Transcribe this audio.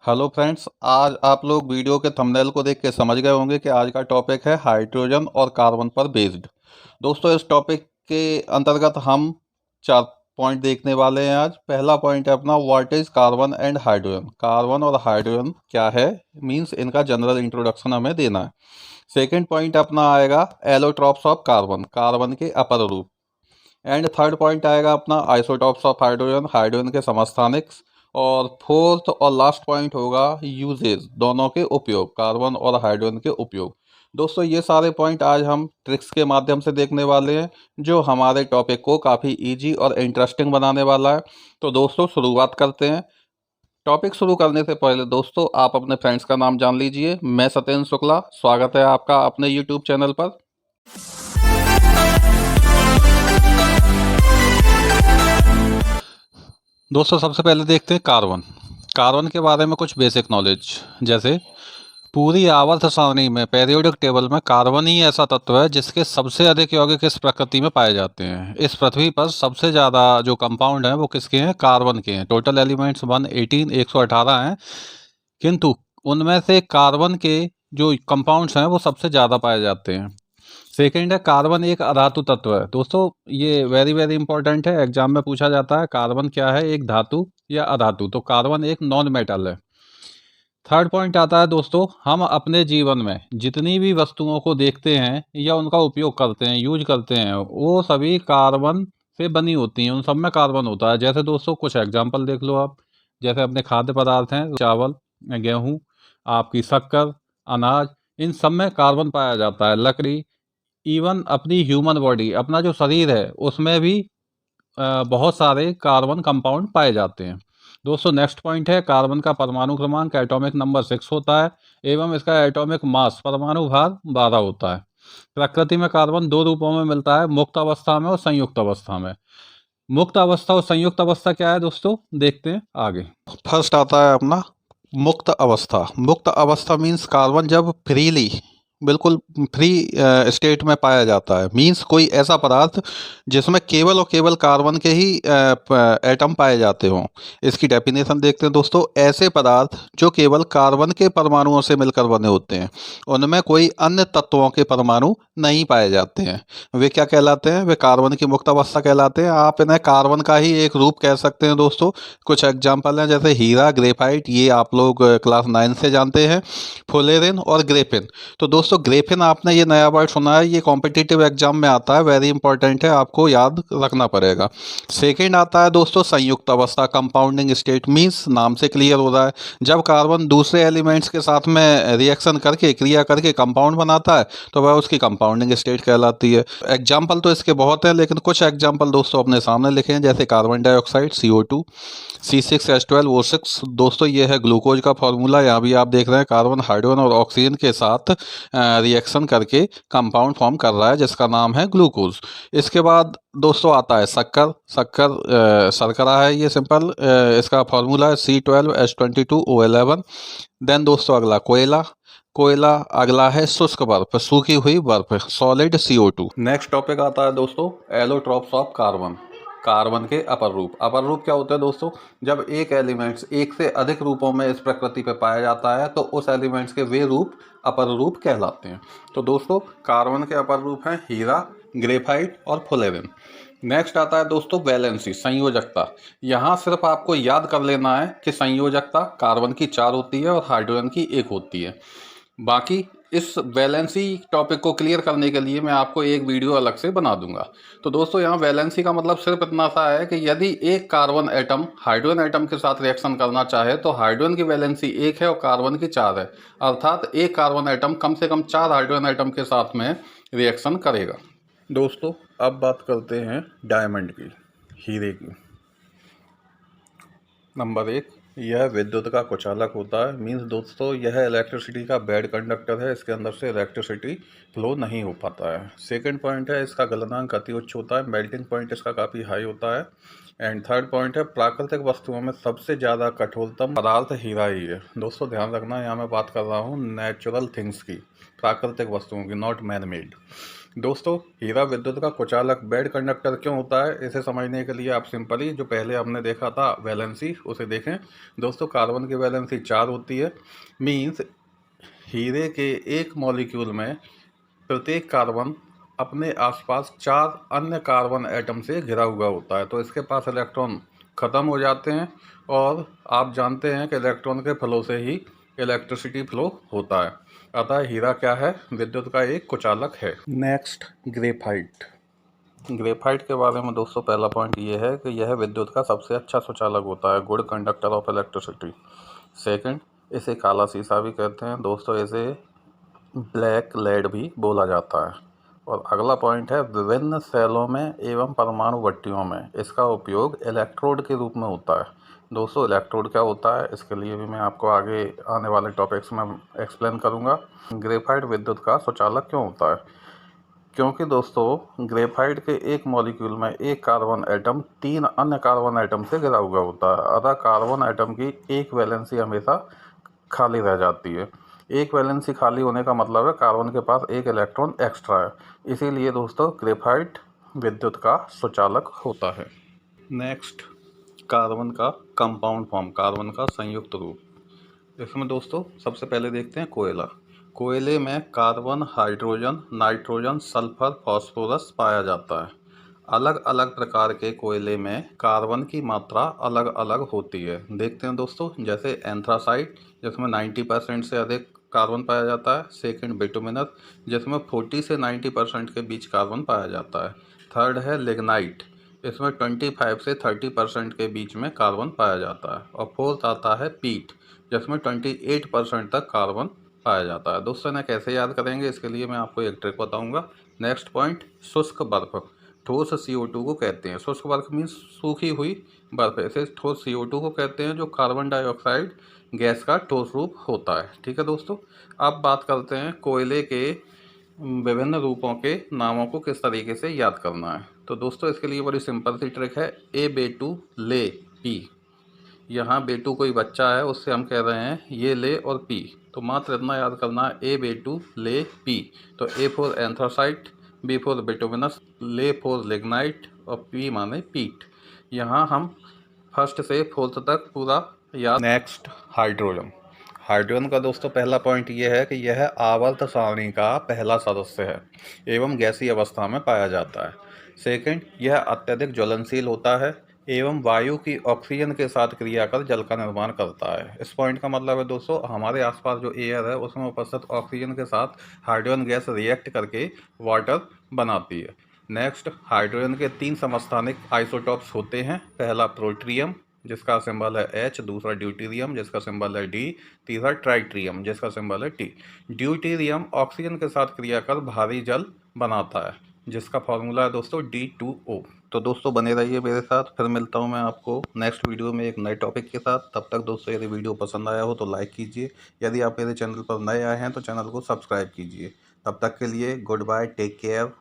Hello friends, आज आप लोग वीडियो के थंबनेल को देख के समझ गए होंगे कि आज का टॉपिक है हाइड्रोजन और कार्बन पर बेस्ड। दोस्तों, इस टॉपिक के अंतर्गत हम 4 पॉइंट देखने वाले हैं। आज पहला पॉइंट है अपना, what is carbon and hydrogen. Carbon और हाइड्रोजन क्या है, मींस इनका जनरल इंट्रोडक्शन हमें देना है। सेकंड पॉइंट अपना आएगा, एलोट्रॉप्स ऑफ कार्बन, कार्बन के अपर रूप। एंड थर्ड पॉइंट आएगा अपना, आइसोटॉप्स ऑफ हाइड्रोजन, हाइड्रोजन के समस्थानिक्स। और फोर्थ और लास्ट पॉइंट होगा, यूजेज, दोनों के उपयोग, कार्बन और हाइड्रोजन के उपयोग। दोस्तों, ये सारे पॉइंट आज हम ट्रिक्स के माध्यम से देखने वाले हैं, जो हमारे टॉपिक को काफ़ी इजी और इंटरेस्टिंग बनाने वाला है। तो दोस्तों, शुरुआत करते हैं। टॉपिक शुरू करने से पहले दोस्तों, आप अपने फ्रेंड्स का नाम जान लीजिए। मैं सत्येंद्र शुक्ला, स्वागत है आपका अपने यूट्यूब चैनल पर। दोस्तों, सबसे पहले देखते हैं कार्बन। कार्बन के बारे में कुछ बेसिक नॉलेज। जैसे पूरी आवर्त सारणी में, पेरियोडिक टेबल में, कार्बन ही ऐसा तत्व है जिसके सबसे अधिक यौगिक इस प्रकृति में पाए जाते हैं। इस पृथ्वी पर सबसे ज़्यादा जो कंपाउंड हैं वो किसके हैं? कार्बन के हैं। टोटल एलिमेंट्स 118 हैं, किंतु उनमें से कार्बन के जो कंपाउंड्स हैं वो सबसे ज़्यादा पाए जाते हैं। सेकेंड है, कार्बन एक अधातु तत्व है। दोस्तों, ये वेरी वेरी इंपॉर्टेंट है, एग्जाम में पूछा जाता है कार्बन क्या है, एक धातु या अधातु। तो कार्बन एक नॉन मेटल है। थर्ड पॉइंट आता है दोस्तों, हम अपने जीवन में जितनी भी वस्तुओं को देखते हैं या उनका उपयोग करते हैं, यूज करते हैं, वो सभी कार्बन से बनी होती हैं, उन सब में कार्बन होता है। जैसे दोस्तों, कुछ एग्जांपल देख लो आप। जैसे अपने खाद्य पदार्थ हैं, चावल, गेहूँ, आपकी शक्कर, अनाज, इन सब में कार्बन पाया जाता है। लकड़ी, इवन अपनी ह्यूमन बॉडी, अपना जो शरीर है, उसमें भी बहुत सारे कार्बन कंपाउंड पाए जाते हैं। दोस्तों, नेक्स्ट पॉइंट है, कार्बन का परमाणु क्रमांक एटॉमिक नंबर 6 होता है, एवं इसका एटॉमिक मास, परमाणु भार 12 होता है। प्रकृति में कार्बन दो रूपों में मिलता है, मुक्त अवस्था में और संयुक्त अवस्था में। मुक्त अवस्था और संयुक्त अवस्था क्या है दोस्तों, देखते हैं आगे। फर्स्ट आता है अपना मुक्त अवस्था। मुक्त अवस्था मीन्स कार्बन जब फ्रीली, बिल्कुल फ्री स्टेट में पाया जाता है। मीन्स कोई ऐसा पदार्थ जिसमें केवल और केवल कार्बन के ही एटम पाए जाते हों। इसकी डेफिनेशन देखते हैं दोस्तों। ऐसे पदार्थ जो केवल कार्बन के परमाणुओं से मिलकर बने होते हैं, उनमें कोई अन्य तत्वों के परमाणु नहीं पाए जाते हैं, वे क्या कहलाते हैं? वे कार्बन की मुक्त अवस्था कहलाते हैं। आप इन्हें कार्बन का ही एक रूप कह सकते हैं दोस्तों। कुछ एग्जाम्पल हैं, जैसे हीरा, ग्रेफाइट, ये आप लोग क्लास 9 से जानते हैं। फुलेरिन और ग्रेफिन। तो दोस्तों, ग्रेफिन आपने ये नया वर्ड सुना है, ये कॉम्पिटिटिव एग्जाम में आता है, वेरी इंपॉर्टेंट है, आपको याद रखना पड़ेगा। सेकेंड आता है दोस्तों संयुक्त अवस्था, कंपाउंडिंग स्टेट। मीन्स नाम से क्लियर हो रहा है, जब कार्बन दूसरे एलिमेंट्स के साथ में रिएक्शन करके, क्रिया करके कंपाउंड बनाता है, तो वह उसकी कंपाउंडिंग स्टेट कहलाती है। एग्जाम्पल तो इसके बहुत हैं, लेकिन कुछ एग्जाम्पल दोस्तों अपने सामने लिखे हैं, जैसे कार्बन डाइऑक्साइड, CO2, C6H12O6। दोस्तों, ये है ग्लूकोज का फॉर्मूला। यहाँ भी आप देख रहे हैं, कार्बन, हाइड्रोजन और ऑक्सीजन के साथ रिएक्शन करके कंपाउंड फॉर्म कर रहा है, जिसका नाम है ग्लूकोज। इसके बाद दोस्तों आता है शक्कर। शर्करा है, ये सिंपल, इसका फॉर्मूला है C12H22O11। देन दोस्तों अगला कोयला। कोयला अगला है शुष्क बर्फ, सूखी हुई बर्फ, सॉलिड CO2। नेक्स्ट टॉपिक आता है दोस्तों, एलोट्रॉप्स ऑफ कार्बन, कार्बन के अपर रूप। अपर रूप क्या होता है दोस्तों? जब एक एलिमेंट्स एक से अधिक रूपों में इस प्रकृति पे पाया जाता है, तो उस एलिमेंट्स के वे रूप अपर रूप कहलाते हैं। तो दोस्तों, कार्बन के अपर रूप हैं हीरा, ग्रेफाइट और फुलेरिन। नेक्स्ट आता है दोस्तों वैलेंसी, संयोजकता। यहाँ सिर्फ आपको याद कर लेना है कि संयोजकता कार्बन की 4 होती है और हाइड्रोजन की 1 होती है। बाकी इस वैलेंसी टॉपिक को क्लियर करने के लिए मैं आपको एक वीडियो अलग से बना दूंगा। तो दोस्तों, यहाँ वैलेंसी का मतलब सिर्फ इतना सा है कि यदि एक कार्बन एटम हाइड्रोजन एटम के साथ रिएक्शन करना चाहे, तो हाइड्रोजन की वैलेंसी 1 है और कार्बन की 4 है। अर्थात एक कार्बन एटम कम से कम 4 हाइड्रोजन एटम के साथ में रिएक्शन करेगा। दोस्तों, अब बात करते हैं डायमंड की, हीरे की। नंबर 1, यह विद्युत का कुचालक होता है। मीन्स दोस्तों, यह इलेक्ट्रिसिटी का बैड कंडक्टर है, इसके अंदर से इलेक्ट्रिसिटी फ्लो नहीं हो पाता है। सेकंड पॉइंट है, इसका गलनांक अति उच्च होता है, मेल्टिंग पॉइंट इसका काफ़ी हाई होता है। एंड थर्ड पॉइंट है, प्राकृतिक वस्तुओं में सबसे ज़्यादा कठोरतम पदार्थ हीरा ही है। दोस्तों ध्यान रखना, यहाँ मैं बात कर रहा हूँ नेचुरल थिंग्स की, प्राकृतिक वस्तुओं की, नॉट मैन मेड। दोस्तों, हीरा विद्युत का कुचालक बेड कंडक्टर क्यों होता है, इसे समझने के लिए आप सिंपली जो पहले हमने देखा था वैलेंसी उसे देखें। दोस्तों, कार्बन की वैलेंसी 4 होती है। मीन्स हीरे के एक मॉलिक्यूल में प्रत्येक कार्बन अपने आसपास 4 अन्य कार्बन एटम से घिरा हुआ होता है, तो इसके पास इलेक्ट्रॉन ख़त्म हो जाते हैं और आप जानते हैं कि इलेक्ट्रॉन के फ्लो से ही इलेक्ट्रिसिटी फ्लो होता है। अतः हीरा क्या है, विद्युत का एक कुचालक है। Next, graphite. ग्रेफाइट के बारे में दोस्तों पहला पॉइंट ये है कि यह विद्युत का सबसे अच्छा सुचालक होता है, good conductor of electricity. Second, इसे काला शीशा भी कहते हैं दोस्तों, इसे ब्लैक लेड भी बोला जाता है। और अगला पॉइंट है, विभिन्न सेलों में एवं परमाणु भट्टियों में इसका उपयोग इलेक्ट्रोड के रूप में होता है। दोस्तों, इलेक्ट्रोड क्या होता है, इसके लिए भी मैं आपको आगे आने वाले टॉपिक्स में एक्सप्लेन करूंगा। ग्रेफाइट विद्युत का सुचालक क्यों होता है? क्योंकि दोस्तों, ग्रेफाइट के एक मॉलिक्यूल में एक कार्बन एटम 3 अन्य कार्बन एटम से घिरा हुआ होता है। अतः कार्बन एटम की एक वैलेंसी हमेशा खाली रह जाती है। एक वैलेंसी खाली होने का मतलब है कार्बन के पास एक इलेक्ट्रॉन एक्स्ट्रा है। इसीलिए दोस्तों, ग्रेफाइट विद्युत का सुचालक होता है। नेक्स्ट, कार्बन का कंपाउंड फॉर्म, कार्बन का संयुक्त रूप। इसमें दोस्तों सबसे पहले देखते हैं कोयला। कोयले में carbon, hydrogen, nitrogen, sulphur, phosphorus पाया जाता है। अलग अलग प्रकार के कोयले में कार्बन की मात्रा अलग अलग होती है। देखते हैं दोस्तों, जैसे एंथ्रासाइट जिसमें 90% से अधिक कार्बन पाया जाता है। सेकंड, बिटुमिनस जिसमें 40 से 90% के बीच कार्बन पाया जाता है। थर्ड है लिग्नाइट, इसमें 25 से 30% के बीच में कार्बन पाया जाता है। और फोर्थ आता है पीट, जिसमें 28% तक कार्बन पाया जाता है। दोस्तों, इन्हें कैसे याद करेंगे, इसके लिए मैं आपको एक ट्रिक बताऊंगा। नेक्स्ट पॉइंट, शुष्क बर्फ। ठोस CO2 को कहते हैं, शुष्क बर्फ मीन्स सूखी हुई बर्फ, इसे ठोस CO2 को कहते हैं, जो कार्बन डाइऑक्साइड गैस का ठोस रूप होता है। ठीक है दोस्तों, अब बात करते हैं कोयले के विभिन्न रूपों के नामों को किस तरीके से याद करना है। तो दोस्तों, इसके लिए बड़ी सिंपल सी ट्रिक है, ए बेटू ले पी। यहाँ बेटू कोई बच्चा है, उससे हम कह रहे हैं ये ले और पी, तो मात्र इतना याद करना है, ए बेटू ले पी। तो A for anthracite, B for bituminous, L for lignite और पी माने पीट। यहाँ हम फर्स्ट से फोर्थ तक पूरा याद। Next, hydrogen. हाइड्रोजन का दोस्तों पहला पॉइंट ये है कि यह आवर्त सारणी का पहला सदस्य है एवं गैसीय अवस्था में पाया जाता है। सेकंड, यह अत्यधिक ज्वलनशील होता है एवं वायु की ऑक्सीजन के साथ क्रिया कर जल का निर्माण करता है। इस पॉइंट का मतलब है दोस्तों, हमारे आसपास जो एयर है उसमें उपस्थित ऑक्सीजन के साथ हाइड्रोजन गैस रिएक्ट करके वाटर बनाती है। नेक्स्ट, हाइड्रोजन के 3 समस्थानिक आइसोटॉप्स होते हैं। पहला प्रोट्रियम जिसका सिंबल है H, दूसरा ड्यूटेरियम जिसका सिंबल है D, तीसरा ट्राइट्रियम जिसका सिंबल है T। ड्यूटेरियम ऑक्सीजन के साथ क्रिया कर भारी जल बनाता है, जिसका फॉर्मूला है दोस्तों D2O। तो दोस्तों बने रहिए मेरे साथ, फिर मिलता हूँ मैं आपको नेक्स्ट वीडियो में एक नए टॉपिक के साथ। तब तक दोस्तों, यदि वीडियो पसंद आया हो तो लाइक कीजिए, यदि आप मेरे चैनल पर नए आए हैं तो चैनल को सब्सक्राइब कीजिए। तब तक के लिए गुड बाय, टेक केयर।